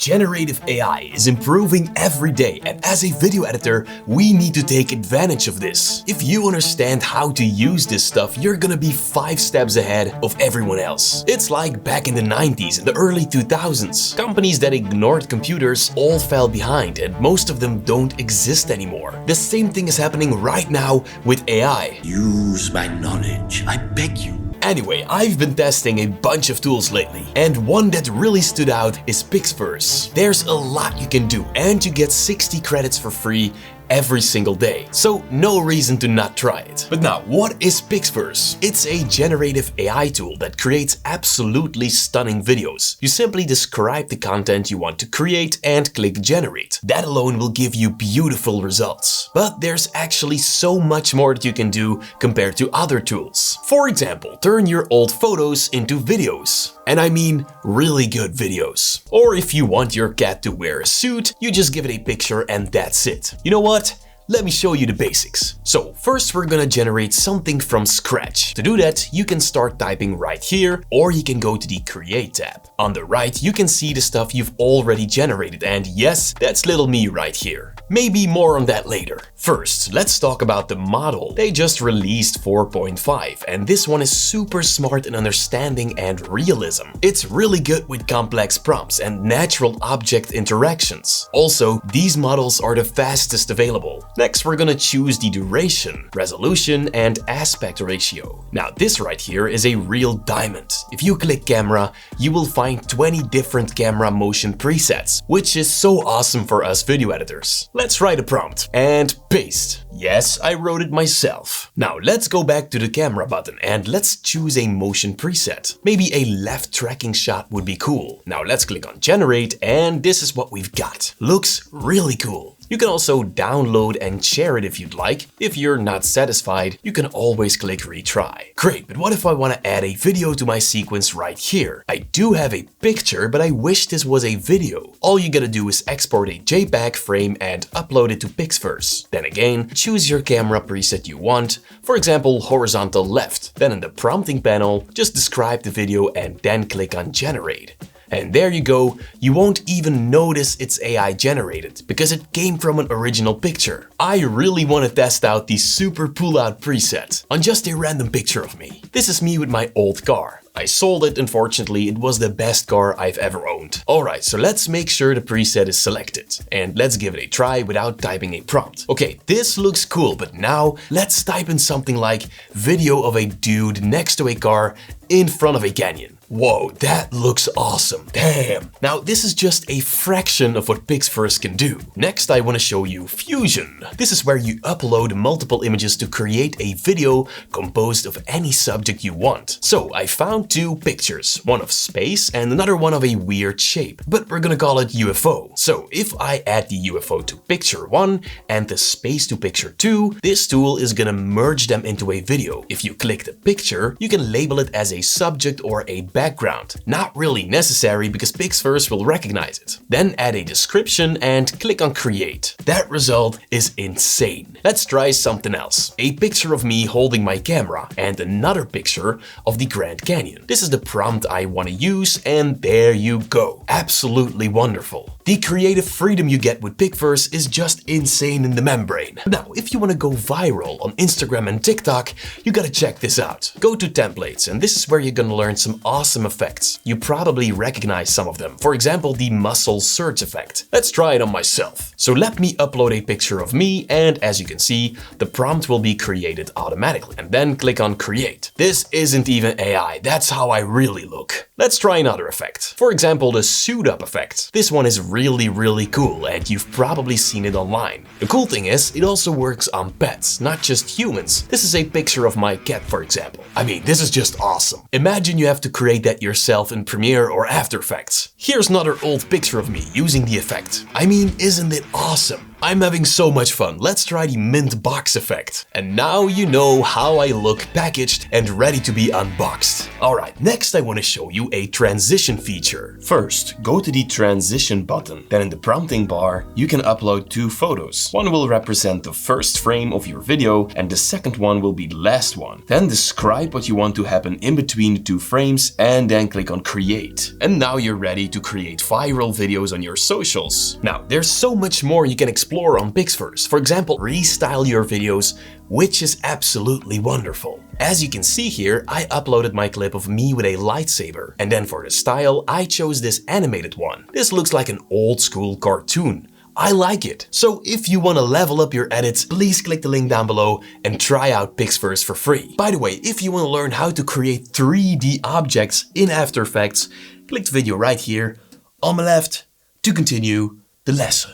Generative AI is improving every day, and as a video editor, we need to take advantage of this. If you understand how to use this stuff, you're gonna be 5 steps ahead of everyone else. It's like back in the 90s and the early 2000s. Companies that ignored computers all fell behind, and most of them don't exist anymore. The same thing is happening right now with AI. Use my knowledge, I beg you. Anyway, I've been testing a bunch of tools lately, and one that really stood out is Pixverse. There's a lot you can do, and you get 60 credits for free every single day, so no reason to not try it. But now, what is Pixverse? It's a generative AI tool that creates absolutely stunning videos. You simply describe the content you want to create and click generate. That alone will give you beautiful results. But there's actually so much more that you can do compared to other tools. For example, turn your old photos into videos. And I mean really good videos. Or if you want your cat to wear a suit, you just give it a picture and that's it. You know what? Let me show you the basics. So first we're gonna generate something from scratch. To do that, you can start typing right here, or you can go to the Create tab. On the right, you can see the stuff you've already generated, and yes, that's little me right here. Maybe more on that later. First, let's talk about the model. They just released 4.5, and this one is super smart in understanding and realism. It's really good with complex prompts and natural object interactions. Also, these models are the fastest available. Next, we're gonna choose the duration, resolution, and aspect ratio. Now, this right here is a real diamond. If you click camera, you will find 20 different camera motion presets, which is so awesome for us video editors. Let's write a prompt and paste. Yes, I wrote it myself. Now, let's go back to the camera button and let's choose a motion preset. Maybe a left tracking shot would be cool. Now, let's click on generate, and this is what we've got. Looks really cool. You can also download and share it if you'd like. If you're not satisfied, you can always click retry. Great, but what if I want to add a video to my sequence right here? I do have a picture, but I wish this was a video. All you gotta do is export a JPEG frame and upload it to Pixverse. Then again, choose your camera preset you want, for example, horizontal left. Then in the prompting panel, just describe the video and then click on generate. And there you go, you won't even notice it's AI generated because it came from an original picture. I really want to test out the super pull-out preset on just a random picture of me. This is me with my old car. I sold it, unfortunately. It was the best car I've ever owned. Alright, so let's make sure the preset is selected. And let's give it a try without typing a prompt. Okay, this looks cool, but now let's type in something like video of a dude next to a car in front of a canyon. Whoa, that looks awesome. Damn. Now, this is just a fraction of what Pixverse can do. Next, I want to show you Fusion. This is where you upload multiple images to create a video composed of any subject you want. So, I found 2 pictures, one of space and another one of a weird shape, but we're gonna call it UFO. So, if I add the UFO to picture 1 and the space to picture 2, this tool is gonna merge them into a video. If you click the picture, you can label it as a subject or a background. Not really necessary because Pixverse will recognize it. Then add a description and click on create. That result is insane. Let's try something else. A picture of me holding my camera and another picture of the Grand Canyon. This is the prompt I want to use, and there you go. Absolutely wonderful. The creative freedom you get with Pixverse is just insane in the membrane. Now, if you want to go viral on Instagram and TikTok, you gotta check this out. Go to templates, and this is where you're gonna learn some awesome effects. You probably recognize some of them. For example, the muscle surge effect. Let's try it on myself. So let me upload a picture of me, and as you can see, the prompt will be created automatically. And then click on create. This isn't even AI, that's how I really look. Let's try another effect. For example, the suit up effect. This one is really cool, and you've probably seen it online. The cool thing is, it also works on pets, not just humans. This is a picture of my cat, for example. I mean, this is just awesome. Imagine you have to create that yourself in Premiere or After Effects. Here's another old picture of me using the effect. I mean, isn't it awesome? I'm having so much fun. Let's try the mint box effect. And now you know how I look packaged and ready to be unboxed. Alright, next I want to show you a transition feature. First, go to the transition button. Then in the prompting bar, you can upload 2 photos. One will represent the first frame of your video and the second one will be the last one. Then describe what you want to happen in between the 2 frames and then click on create. And now you're ready to create viral videos on your socials. Now, there's so much more you can explore on Pixverse. For example, restyle your videos, which is absolutely wonderful. As you can see here, I uploaded my clip of me with a lightsaber. And then for the style, I chose this animated one. This looks like an old school cartoon. I like it. So if you want to level up your edits, please click the link down below and try out Pixverse for free. By the way, if you want to learn how to create 3D objects in After Effects, click the video right here on my left to continue the lesson.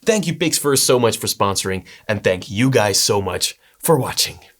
Thank you Pixverse so much for sponsoring, and thank you guys so much for watching.